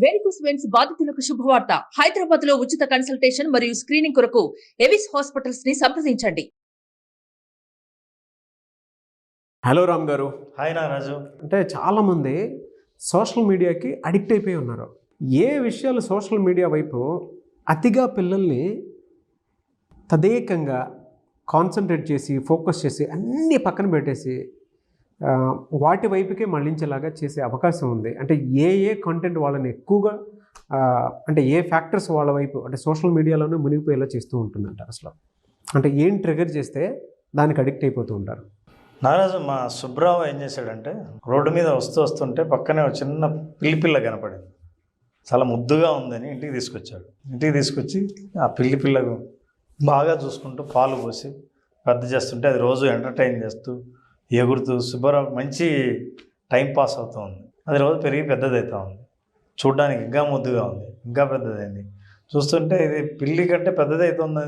Varicose veins బాధితులకు శుభవార్త. హైదరాబాద్ లో ఉచిత కన్సల్టేషన్ మరియు స్క్రీనింగ్ కొరకు ఎవిస్ హాస్పిటల్స్ ని సంప్రదించండి. హలో రామ్ గారు. హాయ్ నాగరాజు. అంటే చాలామంది సోషల్ మీడియాకి అడిక్ట్ అయిపోయి ఉన్నారు. ఏ విషయాలు సోషల్ మీడియా వైపు అతిగా పిల్లల్ని తదేకంగా కాన్సన్ట్రేట్ చేసి ఫోకస్ చేసి అన్నీ పక్కన పెట్టేసి వాటి వైపుకే మళ్ళించేలాగా చేసే అవకాశం ఉంది. అంటే ఏ కంటెంట్ వాళ్ళని ఎక్కువగా అంటే ఏ ఫ్యాక్టర్స్ వాళ్ళ వైపు అంటే సోషల్ మీడియాలోనే మునిగిపోయేలా చేస్తూ ఉంటుందంట. అసలు అంటే ఏం ట్రిగర్ చేస్తే దానికి అడిక్ట్ అయిపోతూ ఉంటారు. నాగరాజు, మా సుబ్రావు ఏం చేశాడంటే రోడ్డు మీద వస్తుంటే పక్కనే ఒక చిన్న పిల్ల కనపడింది. చాలా ముద్దుగా ఉందని ఇంటికి తీసుకొచ్చాడు. ఇంటికి తీసుకొచ్చి ఆ పిల్లకు బాగా చూసుకుంటూ పాలు పోసి పెద్ద చేస్తుంటే అది రోజు ఎంటర్టైన్ చేస్తూ ఎగురుతూ సుబ్బారావు మంచి టైం పాస్ అవుతూ ఉంది. అది రోజు పెరిగి పెద్దదవుతూ ఉంది. చూడ్డానికి ఇంకా ముద్దుగా ఉంది, ఇంకా పెద్దదైంది. చూస్తుంటే ఇది పిల్లి కంటే పెద్దదవుతుంది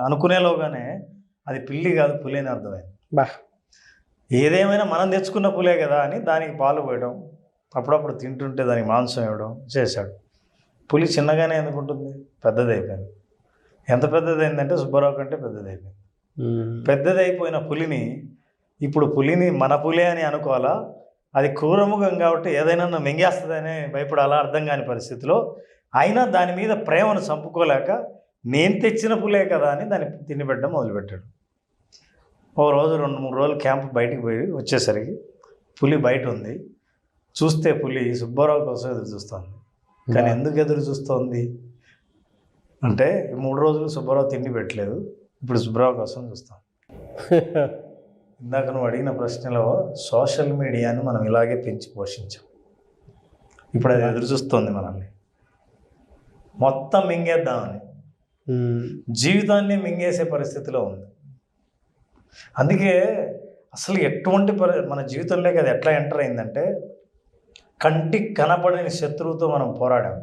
అనుకునేలోగానే అది పిల్లి కాదు, పులి అని అర్థమైంది. ఏదేమైనా మనం తెచ్చుకున్న పులే కదా అని దానికి పాలు పోయడం, అప్పుడప్పుడు తింటుంటే దానికి మాంసం ఇవ్వడం చేశాడు. పులి చిన్నగానే ఎందుకుంటుంది, పెద్దదైపోయింది. ఎంత పెద్దదైందంటే సుబ్బారావు కంటే పెద్దదైపోయింది. పెద్దదైపోయిన పులిని ఇప్పుడు మన పులి అని అనుకోవాలా, అది క్రూరముఖం కాబట్టి ఏదైనా మింగేస్తుందని భయపడాలా అర్థం కాని పరిస్థితిలో అయినా దాని మీద ప్రేమను చంపుకోలేక నేను తెచ్చిన పులే కదా అని దాన్ని తినిపెట్టడం మొదలుపెట్టాడు. ఓ రోజు 2-3 రోజులు క్యాంప్ బయటికి పోయి వచ్చేసరికి పులి బయట ఉంది. చూస్తే పులి సుబ్బారావు కోసం ఎదురు చూస్తుంది. కానీ ఎందుకు ఎదురు చూస్తోంది అంటే 3 రోజులు సుబ్బారావు తిండి పెట్టలేదు, ఇప్పుడు సుబ్బారావు కోసం చూస్తాం. ఇందాక నువ్వు అడిగిన ప్రశ్నలో సోషల్ మీడియాను మనం ఇలాగే పెంచి పోషించాం. ఇప్పుడు అది ఎదురు చూస్తుంది మనల్ని మొత్తం మింగేద్దామని. జీవితాన్ని మింగేసే పరిస్థితిలో ఉంది. అందుకే అసలు ఎటువంటి మన జీవితంలోకి అది ఎట్లా ఎంటర్ అయిందంటే కంటికి కనపడని శత్రువుతో మనం పోరాడాం.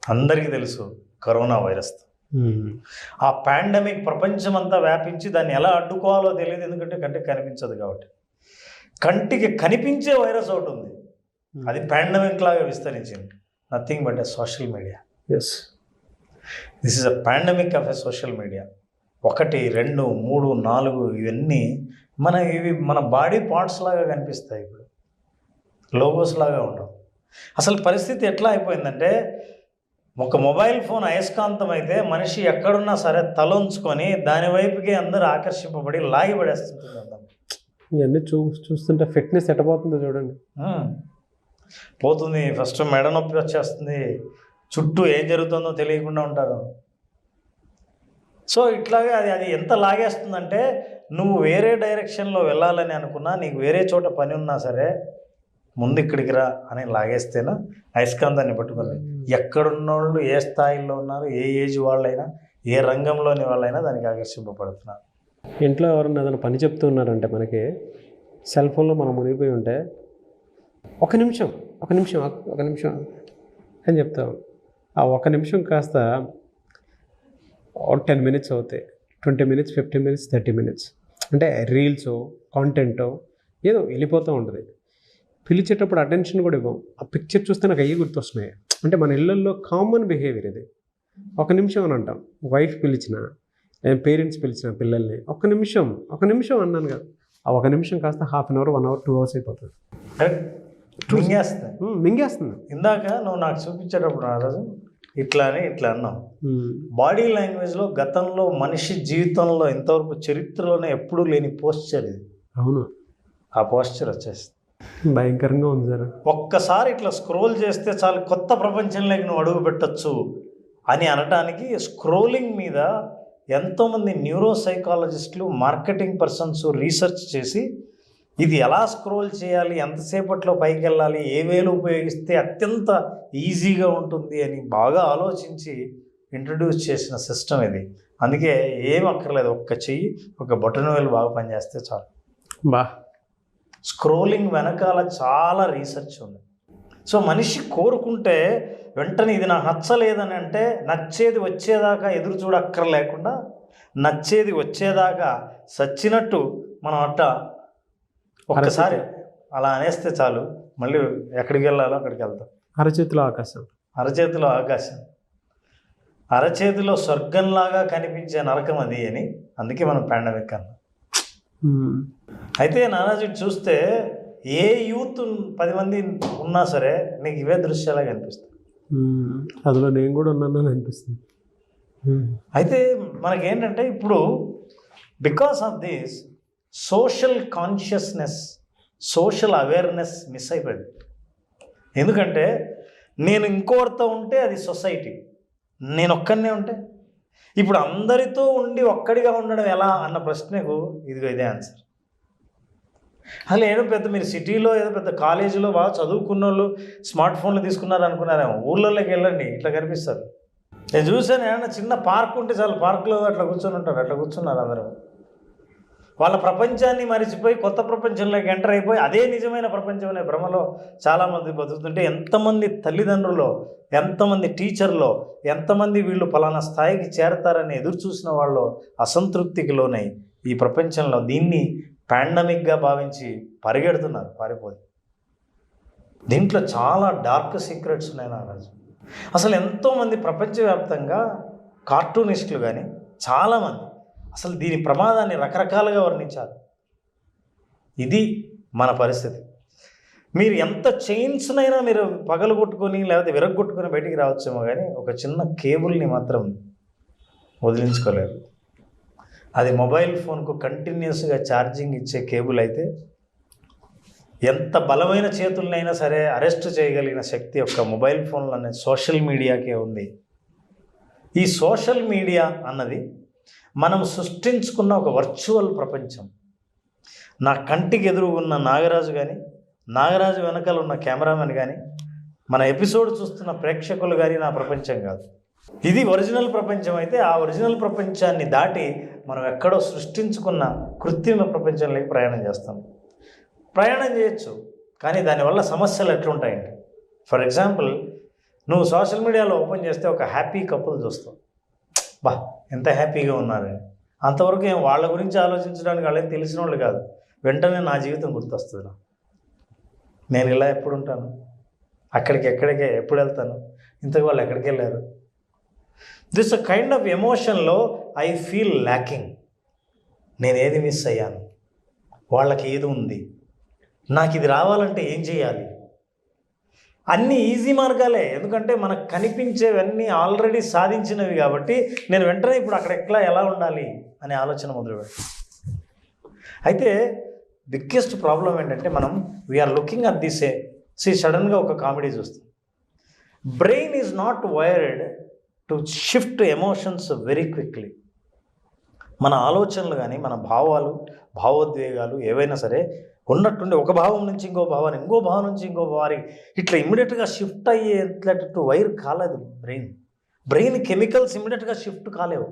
అందరికీ తెలుసు కరోనా వైరస్. ఆ పాండమిక్ ప్రపంచమంతా వ్యాపించి దాన్ని ఎలా అడ్డుకోవాలో తెలియదు, ఎందుకంటే కంటికి కనిపించదు కాబట్టి. కంటికి కనిపించే వైరస్ ఒకటి ఉంది, అది పాండమిక్ లాగా విస్తరించింది. Nothing but a social media. This is a pandemic of a social media. 1, 2, 3, 4 ఇవన్నీ ఇవి మన బాడీ పార్ట్స్ లాగా కనిపిస్తాయి. ఇప్పుడు లోగోస్ లాగా ఉండవు. అసలు పరిస్థితి ఎట్లా అయిపోయిందంటే ఒక మొబైల్ ఫోన్ అయస్కాంతం అయితే మనిషి ఎక్కడున్నా సరే తలొంచుకొని దాని వైపుకి అందరూ ఆకర్షింపబడి లాగి పడేస్తుంటుంది. ఇవన్నీ చూస్తుంటే ఫిట్నెస్ ఎట్టబోతుందో చూడండి. పోతుంది. ఫస్ట్ మెడ నొప్పి వచ్చేస్తుంది, చుట్టూ ఏం జరుగుతుందో తెలియకుండా ఉంటారు. సో ఇట్లాగే అది ఎంత లాగేస్తుందంటే నువ్వు వేరే డైరెక్షన్లో వెళ్ళాలని అనుకున్నా, నీకు వేరే చోట పని ఉన్నా సరే ముందు ఇక్కడికి రా అని లాగేస్తేనా అయస్కాంతాన్ని పట్టుకొని ఎక్కడున్నోళ్ళు ఏ స్థాయిలో ఉన్నారు, ఏ ఏజ్ వాళ్ళైనా, ఏ రంగంలోని వాళ్ళైనా దానికి ఆకర్షింపబడుతున్నారు. ఇంట్లో ఎవరన్నా ఏదైనా పని చెప్తున్నారంటే మనకి సెల్ ఫోన్లో మనం మునిగిపోయి ఉంటే ఒక నిమిషం అని చెప్తాం. ఆ 1 నిమిషం కాస్త 10 మినిట్స్ అవుతాయి, 20 మినిట్స్, 15 మినిట్స్, 30 మినిట్స్. అంటే రీల్సో కాంటెంటో ఏదో వెళ్ళిపోతూ ఉంటుంది. పిలిచేటప్పుడు అటెన్షన్ కూడా ఇవ్వం. ఆ పిక్చర్ చూస్తే నాకు అయ్యి గుర్తొస్తున్నాయి. అంటే మన ఇళ్ళల్లో కామన్ బిహేవియర్ ఇది. 1 నిమిషం అని అంటాం. వైఫ్ పిలిచిన, పేరెంట్స్ పిలిచిన పిల్లల్ని 1 నిమిషం అన్నాను కదా. ఆ 1 నిమిషం కాస్త ½ అవర్, 1 అవర్, 2 అవర్స్ అయిపోతుంది. మింగేస్తుంది. ఇందాక నువ్వు నాకు చూపించేటప్పుడు నారాజు ఇట్లా అన్నాం. బాడీ లాంగ్వేజ్లో గతంలో మనిషి జీవితంలో ఇంతవరకు చరిత్రలోనే ఎప్పుడూ లేని పోస్చర్ ఇది. అవును, ఆ పోస్చర్ వచ్చేస్తుంది. భయంకరంగా ఉంది సార్. ఒక్కసారి ఇట్లా స్క్రోల్ చేస్తే చాలు కొత్త ప్రపంచంలోకి నువ్వు అడుగు పెట్టచ్చు అని అనడానికి స్క్రోలింగ్ మీద ఎంతోమంది న్యూరో సైకాలజిస్టులు, మార్కెటింగ్ పర్సన్స్ రీసెర్చ్ చేసి ఇది ఎలా స్క్రోల్ చేయాలి, ఎంతసేపట్లో పైకి వెళ్ళాలి, ఏ వేలు ఉపయోగిస్తే అత్యంత ఈజీగా ఉంటుంది అని బాగా ఆలోచించి ఇంట్రడ్యూస్ చేసిన సిస్టమ్ ఇది. అందుకే ఏం అక్కర్లేదు, ఒక్క చెయ్యి, ఒక బటన్ వేలు బాగా పనిచేస్తే చాలు. స్క్రోలింగ్ వెనకాల చాలా రీసెర్చ్ ఉంది. సో మనిషి కోరుకుంటే వెంటనే ఇది నాకు నచ్చలేదని అంటే నచ్చేది వచ్చేదాకా ఎదురు చూడక్కర్లేకుండా నచ్చేది వచ్చేదాకా సచ్చినట్టు మనం ఒక్కసారి అలా అనేస్తే చాలు, మళ్ళీ ఎక్కడికి వెళ్ళాలో అక్కడికి వెళ్తాం. అరచేతిలో ఆకాశం. అరచేతిలో ఆకాశం, అరచేతిలో స్వర్గంలాగా కనిపించే నరకం అది అని, అందుకే మనం పాండమిక్ అన్నాం. అయితే నానాజీ చూస్తే ఏ యూత్ 10 మంది ఉన్నా సరే నీకు ఇవే దృశ్యాలా కనిపిస్తాయి. అందులో నేను కూడా ఉన్నానని అనిపిస్తుంది. అయితే మనకేంటంటే ఇప్పుడు because of this social consciousness, social awareness miss అయిపోయింది. ఎందుకంటే నేను ఇంకోరితో ఉంటే అది సొసైటీ, నేను ఒక్కనే ఉంటే, ఇప్పుడు అందరితో ఉండి ఒక్కడిగా ఉండడం ఎలా అన్న ప్రశ్నకు ఇదే ఆన్సర్. అసలు ఏదో పెద్ద మీరు సిటీలో ఏదో పెద్ద కాలేజీలో బాగా చదువుకున్న వాళ్ళు స్మార్ట్ ఫోన్లు తీసుకున్నారు అనుకున్నారేమో, ఊళ్ళోకి వెళ్ళండి ఇట్లా కనిపిస్తారు. నేను చూసాను, ఏమన్నా చిన్న పార్క్ ఉంటే చాలు, పార్కులో అట్లా కూర్చొని ఉంటారు, అట్లా కూర్చున్నారు అందరూ. వాళ్ళ ప్రపంచాన్ని మరిచిపోయి కొత్త ప్రపంచంలోకి ఎంటర్ అయిపోయి అదే నిజమైన ప్రపంచం అనే భ్రమలో చాలామంది బతుకుతుంటే, ఎంతమంది తల్లిదండ్రులు, ఎంతమంది టీచర్లో, ఎంతమంది వీళ్ళు ఫలానా స్థాయికి చేరతారని ఎదురు చూసిన వాళ్ళు అసంతృప్తికి లోనై ఈ ప్రపంచంలో దీన్ని పాండమిక్గా భావించి పరిగెడుతున్నారు పారిపోయి. దీంట్లో చాలా డార్క్ సీక్రెట్స్ ఉన్నాయి నారాజు. అసలు ఎంతోమంది ప్రపంచవ్యాప్తంగా కార్టూనిస్టులు కానీ చాలామంది అసలు దీని ప్రమాదాన్ని రకరకాలుగా వర్ణించారు. ఇది మన పరిస్థితి. మీరు ఎంత చైన్స్నైనా మీరు పగలగొట్టుకొని లేకపోతే విరగొట్టుకొని బయటికి రావచ్చేమో, కానీ ఒక చిన్న కేబుల్ని మాత్రం వదిలించుకోలేరు. అది మొబైల్ ఫోన్కు కంటిన్యూస్గా ఛార్జింగ్ ఇచ్చే కేబుల్ అయితే ఎంత బలమైన చేతులనైనా సరే అరెస్ట్ చేయగలిగిన శక్తి యొక్క మొబైల్ ఫోన్లు అనే సోషల్ మీడియాకే ఉంది. ఈ సోషల్ మీడియా అన్నది మనం సృష్టించుకున్న ఒక వర్చువల్ ప్రపంచం. నా కంటికి ఎదురుగున్న నాగరాజు కానీ, నాగరాజు వెనకాల ఉన్న కెమెరామెన్ కానీ, మన ఎపిసోడ్ చూస్తున్న ప్రేక్షకులు కానీ నా ప్రపంచం కాదు. ఇది ఒరిజినల్ ప్రపంచం. అయితే ఆ ఒరిజినల్ ప్రపంచాన్ని దాటి మనం ఎక్కడో సృష్టించుకున్న కృత్రిమ ప్రపంచంలోకి ప్రయాణం చేస్తాం. ప్రయాణం చేయొచ్చు, కానీ దానివల్ల సమస్యలు ఎట్లుంటాయండి. ఫర్ ఎగ్జాంపుల్, నువ్వు సోషల్ మీడియాలో ఓపెన్ చేస్తే ఒక హ్యాపీ కపుల్ చూస్తావు, బా ఎంత హ్యాపీగా ఉన్నారని. అంతవరకు ఏం వాళ్ళ గురించి ఆలోచించడానికి వాళ్ళేం తెలిసిన వాళ్ళు కాదు. వెంటనే నా జీవితం గుర్తొస్తుంది. నేను ఇలా ఎప్పుడు ఉంటాను, ఎక్కడికే ఎప్పుడు వెళ్తాను, ఇంతకు వాళ్ళు ఎక్కడికి వెళ్ళారు. దిస్ అ కైండ్ ఆఫ్ ఎమోషన్లో ఐ ఫీల్ ల్యాకింగ్. నేను ఏది మిస్ అయ్యాను, వాళ్ళకి ఏది ఉంది, నాకు ఇది రావాలంటే ఏం చేయాలి. అన్నీ ఈజీ మార్గాలే, ఎందుకంటే మనకు కనిపించేవన్నీ ఆల్రెడీ సాధించినవి కాబట్టి నేను వెంటనే ఇప్పుడు అక్కడ ఎలా ఉండాలి అనే ఆలోచన మొదలుపెట్టాను. అయితే బిగ్గెస్ట్ ప్రాబ్లం ఏంటంటే మనం వీఆర్ లుకింగ్ అట్ దిస్ సడన్గా ఒక కామెడీ చూస్తాం. Brain is not wired to shift emotions very quickly. మన ఆలోచనలు కానీ మన భావాలు, భావోద్వేగాలు ఏవైనా సరే ఉన్నట్టుండి ఒక భావం నుంచి ఇంకో భావాన్ని, ఇంకో భావం నుంచి ఇంకో భావానికి ఇట్లా ఇమ్మీడియట్గా షిఫ్ట్ అయ్యేటట్టు వైర్ కాలేదు బ్రెయిన్ కెమికల్స్ ఇమ్మీడియట్గా షిఫ్ట్ కాలేవు.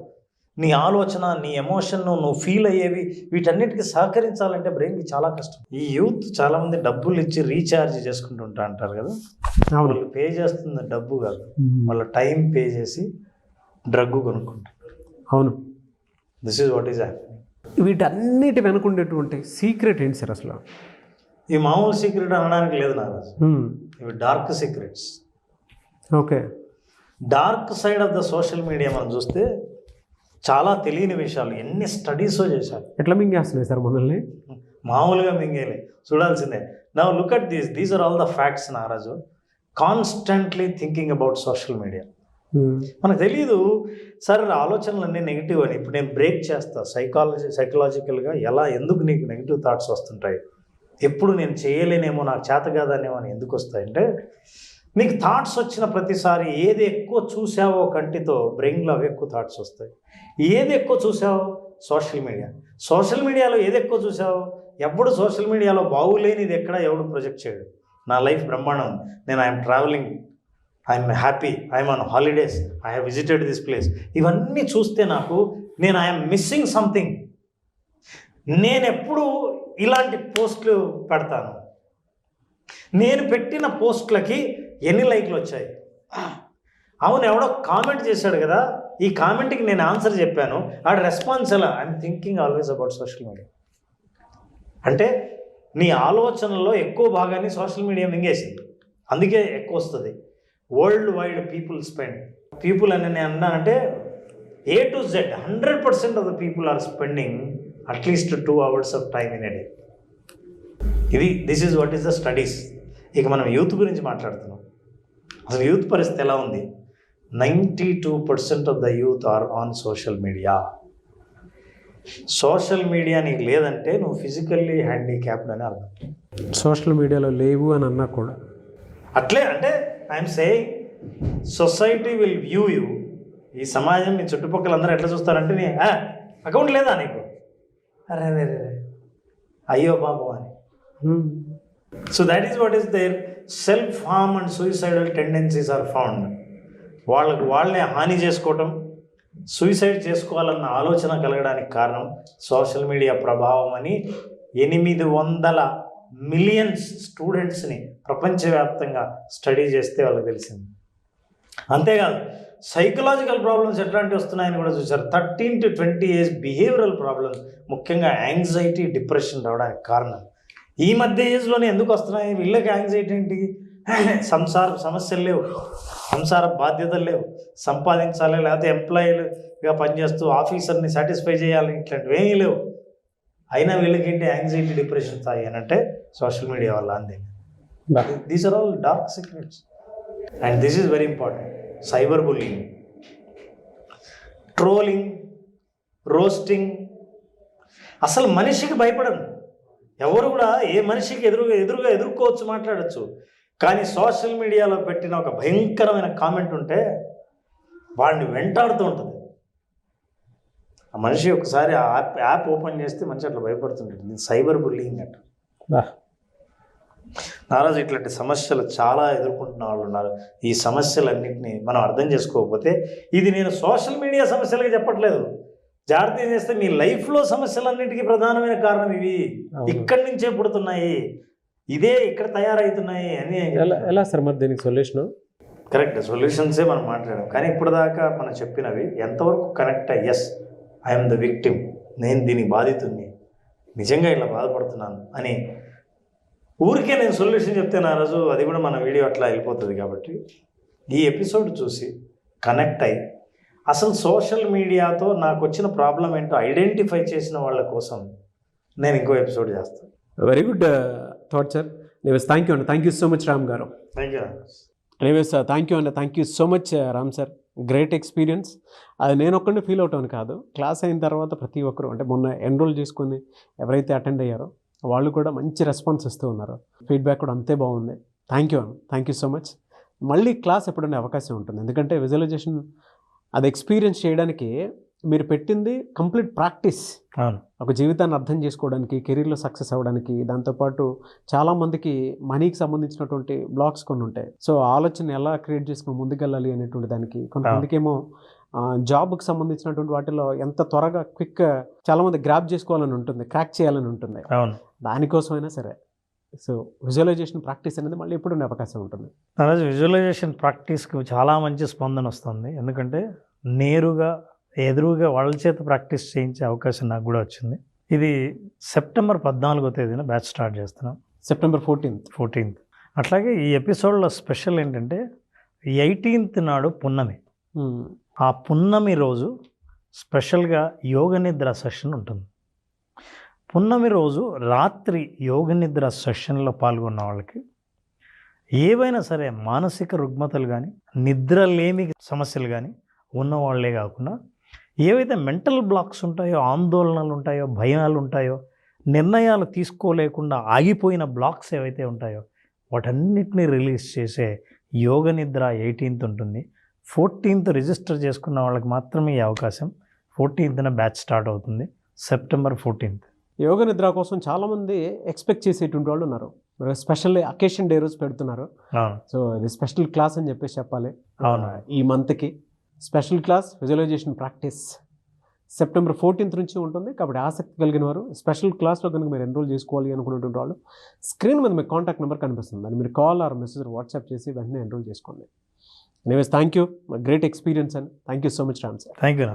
నీ ఆలోచన, నీ ఎమోషన్, నువ్వు ఫీల్ అయ్యేవి, వీటన్నిటికీ సహకరించాలంటే బ్రెయిన్కి చాలా కష్టం. ఈ యూత్ చాలామంది డబ్బులు ఇచ్చి రీఛార్జ్ చేసుకుంటుంటా అంటారు కదా, వాళ్ళు పే చేస్తుంది డబ్బు కాదు, వాళ్ళ టైం పే చేసి డ్రగ్ కొనుక్కుంటారు. అవును, this is what is happening. వీటన్నిటి వెనుకుండేటువంటి సీక్రెట్ ఏంటి సార్ అసలు? ఈ మామూలు సీక్రెట్ అనడానికి లేదు నారాజు, ఇవి dark secrets. Okay, dark side of the social media మనం చూస్తే చాలా తెలియని విషయాలు ఎన్ని స్టడీసో చేశారు. ఎట్లా మింగేస్తున్నాయి సార్ మనల్ని? మామూలుగా మింగేలే, చూడాల్సిందే. Now look at these are all the facts నారాజు. Constantly thinking about social media. మనకు తెలియదు సార్ ఆలోచనలన్నీ నెగిటివ్ అని. ఇప్పుడు నేను బ్రేక్ చేస్తా సైకలాజికల్గా ఎందుకు నీకు నెగిటివ్ థాట్స్ వస్తుంటాయి, ఎప్పుడు నేను చేయలేనేమో, నాకు చేత కాదనేమో అని ఎందుకు వస్తాయంటే, నీకు థాట్స్ వచ్చిన ప్రతిసారి ఏది ఎక్కువ చూసావో కంటితో బ్రెయిన్లో అవి ఎక్కువ థాట్స్ వస్తాయి. ఏది ఎక్కువ చూసావో సోషల్ మీడియాలో ఏది ఎక్కువ చూసావో, ఎప్పుడు సోషల్ మీడియాలో బాగులేనిది ఎక్కడ ఎవడు ప్రొజెక్ట్ చేయడు. నా లైఫ్ బ్రహ్మాండం, నేను I'm travelling, I'm happy, I'm on holidays, I have visited this place, ఇవన్నీ చూస్తే నాకు ఐఎమ్ మిస్సింగ్ సంథింగ్. నేను ఎప్పుడు ఇలాంటి పోస్టులు పెడతాను, నేను పెట్టిన పోస్టులకి ఎన్ని లైక్లు వచ్చాయి, అవును ఎవడో కామెంట్ చేశాడు కదా, ఈ కామెంట్కి నేను ఆన్సర్ చెప్పాను, ఆ రెస్పాన్స్ ఎలా. I'm thinking always about social media. అంటే నీ ఆలోచనలో ఎక్కువ భాగాన్ని సోషల్ మీడియా మింగేసింది. అందుకే ఎక్కువ వస్తుంది. వరల్డ్ వైడ్ పీపుల్ అని నేను అన్నానంటే A to Z 100% of the people are spending at least 2 hours of time in a day. This is what is the studies. ఇక మనం యూత్ గురించి మాట్లాడుతున్నాం. అసలు యూత్ పరిస్థితి ఎలా ఉంది? 92% of the youth are on social media. Social media నీకు లేదంటే నువ్వు ఫిజికల్లీ హ్యాండిక్యాప్డ్ అని అర్థం. సోషల్ మీడియాలో లేవు అని అన్నా కూడా అట్లే అంటే I'm saying society will view you. ఈ సమాజం మీ చుట్టుపక్కల అందరూ ఎట్లా చూస్తారంటే నీ అకౌంట్ లేదా నీకు, అరే రే రే అయ్యో పాపం అని. So that is what is there self harm and suicidal tendencies are found. వాళ్ళకు వాళ్ళే హాని చేసుకోవటం, సూయిసైడ్ చేసుకోవాలన్న ఆలోచన కలగడానికి కారణం సోషల్ మీడియా ప్రభావం అని 800 మిలియన్స్ స్టూడెంట్స్ని ప్రపంచవ్యాప్తంగా స్టడీ చేస్తే వాళ్ళకి తెలిసింది. అంతేకాదు సైకలాజికల్ ప్రాబ్లమ్స్ ఎట్లాంటివి వస్తున్నాయని కూడా చూసారు. 13 to 20 years బిహేవియరల్ ప్రాబ్లమ్స్, ముఖ్యంగా యాంగ్జైటీ, డిప్రెషన్ రావడానికి కారణం ఈ మధ్య ఏజ్లోనే ఎందుకు వస్తున్నాయి? వీళ్ళకి యాంగ్జైటీ ఏంటి? సంసార సమస్యలు లేవు, సంసార బాధ్యతలు లేవు, సంపాదించాలి, లేకపోతే ఎంప్లాయీలుగా పనిచేస్తూ ఆఫీసర్ని సాటిస్ఫై చేయాలి, ఇట్లాంటివి ఏమీ లేవు. అయినా వీళ్ళకి ఏంటి యాంగ్జైటీ, డిప్రెషన్ తాయి అని అంటే సోషల్ మీడియా వల్ల అందే. These are all dark secrets and this is very important. Cyber bullying, trolling, roasting. అసలు మనిషికి భయపడను ఎవరు కూడా, ఏ మనిషికి ఎదురుగా ఎదుర్కోవచ్చు, మాట్లాడచ్చు. కానీ సోషల్ మీడియాలో పెట్టిన ఒక భయంకరమైన కామెంట్ ఉంటే వాడిని వెంటాడుతూ ఉంటుంది. ఆ మనిషి ఒకసారి ఆ యాప్ ఓపెన్ చేస్తే మనిషి అట్లా భయపడుతుంటుంది. ఇది సైబర్ బుల్లింగ్ అంట. నారాజు ఇట్లాంటి సమస్యలు చాలా ఎదుర్కొంటున్న వాళ్ళు ఉన్నారు. ఈ సమస్యలన్నింటినీ మనం అర్థం చేసుకోకపోతే, ఇది నేను సోషల్ మీడియా సమస్యలకి చెప్పట్లేదు, జాగ్రత్త చేస్తే మీ లైఫ్లో సమస్యలన్నింటికీ ప్రధానమైన కారణం ఇవి ఇక్కడి నుంచే పుడుతున్నాయి, ఇదే ఇక్కడ తయారవుతున్నాయి అని. ఎలా సార్ మరి దీనికి సొల్యూషన్? కరెక్ట్, సొల్యూషన్సే మనం మాట్లాడాం. కానీ ఇప్పటిదాకా మనం చెప్పినవి ఎంతవరకు కనెక్ట్ అయ్యి, ఎస్ ఐఎమ్ ద విక్టిమ్, నేను దీనికి బాధితుడిని, నిజంగా ఇలా బాధపడుతున్నాను అని ఊరికే నేను సొల్యూషన్ చెప్తే నా రోజు అది కూడా మన వీడియో అట్లా వెళ్ళిపోతుంది. కాబట్టి ఈ ఎపిసోడ్ చూసి కనెక్ట్ అయ్యి అసలు సోషల్ మీడియాతో నాకు వచ్చిన ప్రాబ్లం ఏంటో ఐడెంటిఫై చేసిన వాళ్ళ కోసం నేను ఇంకో ఎపిసోడ్ చేస్తాను. Very good thought sir. Anyways thank you అండి. Thank you so much Ram గారు. Thank you. Anyways thank you అండి. Thank you so much Ram sir. Great experience. అది నేను ఒక్కడిని ఫీల్ అవుతాను కాదు, క్లాస్ అయిన తర్వాత ప్రతి ఒక్కరు, అంటే మొన్న ఎన్రోల్ చేసుకొని ఎవరైతే అటెండ్ అయ్యారో వాళ్ళు కూడా మంచి రెస్పాన్స్ ఇస్తూ ఉన్నారు. ఫీడ్బ్యాక్ కూడా అంతే బాగుంది. థ్యాంక్ యూ అండి. Thank you so much. మళ్ళీ క్లాస్ ఎప్పుడైనా అవకాశం ఉంటుంది, ఎందుకంటే విజువలైజేషన్ అది ఎక్స్పీరియన్స్ చేయడానికి మీరు పెట్టింది కంప్లీట్ ప్రాక్టీస్. ఒక జీవితాన్ని అర్థం చేసుకోవడానికి, కెరీర్లో సక్సెస్ అవ్వడానికి, దాంతోపాటు చాలామందికి మనీకి సంబంధించినటువంటి బ్లాక్స్ కొన్ని ఉంటాయి. సో ఆలోచన ఎలా క్రియేట్ చేసుకుని ముందుకెళ్ళాలి అనేటువంటి దానికి, కొంతమందికి ఏమో జాబ్కి సంబంధించినటువంటి వాటిలో ఎంత త్వరగా క్విక్ చాలామంది గ్రాప్ చేసుకోవాలని ఉంటుంది, క్రాక్ చేయాలని ఉంటుంది. దానికోసమైనా సరే సో విజువలైజేషన్ ప్రాక్టీస్ అనేది మళ్ళీ ఎప్పుడు అవకాశం ఉంటుంది. అలాగే విజువలైజేషన్ ప్రాక్టీస్కి చాలా మంచి స్పందన వస్తుంది. ఎందుకంటే నేరుగా ఎదురుగా వాళ్ళ చేత ప్రాక్టీస్ చేయించే అవకాశం నాకు కూడా వచ్చింది. ఇది సెప్టెంబర్ 14వ తేదీన బ్యాచ్ స్టార్ట్ చేస్తున్నాం. September 14th. అట్లాగే ఈ ఎపిసోడ్లో స్పెషల్ ఏంటంటే 18th నాడు పున్నమి. ఆ పున్నమి రోజు స్పెషల్గా యోగ నిద్ర సెషన్ ఉంటుంది. పున్నమి రోజు రాత్రి యోగ నిద్ర సెషన్లో పాల్గొన్న వాళ్ళకి ఏవైనా సరే మానసిక రుగ్మతలు కానీ, నిద్రలేమి సమస్యలు కానీ ఉన్నవాళ్లే కాకుండా ఏవైతే మెంటల్ బ్లాక్స్ ఉంటాయో, ఆందోళనలు ఉంటాయో, భయాలు ఉంటాయో, నిర్ణయాలు తీసుకోలేకుండా ఆగిపోయిన బ్లాక్స్ ఏవైతే ఉంటాయో వాటన్నిటిని రిలీజ్ చేసే యోగ నిద్ర 18th ఉంటుంది. 14th రిజిస్టర్ చేసుకున్న వాళ్ళకి మాత్రమే ఈ అవకాశం. 14th బ్యాచ్ స్టార్ట్ అవుతుంది, సెప్టెంబర్ 14th. యోగ నిద్ర కోసం చాలామంది ఎక్స్పెక్ట్ చేసేటువంటి వాళ్ళు ఉన్నారు. స్పెషల్ అకేషన్ డే రోజు పెడుతున్నారు. సో ఇది స్పెషల్ క్లాస్ అని చెప్పేసి చెప్పాలి. అవును, ఈ మంత్కి special class visualization practice September 14th నుంచి ఉంటుంది. కాబట్టి ఆసక్తి కలిగిన వారు స్పెషల్ క్లాస్లో కనుక మీరు ఎన్రోల్ చేసుకోవాలి అనుకున్నటువంటి వాళ్ళు స్క్రీన్ మీద మీకు కాంటాక్ట్ నెంబర్ కనిపిస్తుంది, దాన్ని మీరు కాల్ ఆర్ మెసేజ్ వాట్సాప్ చేసి వెంటనే ఎన్రోల్ చేసుకోండి. Anyways thank you. Great experience and thank you so much Ram sir. Thank you.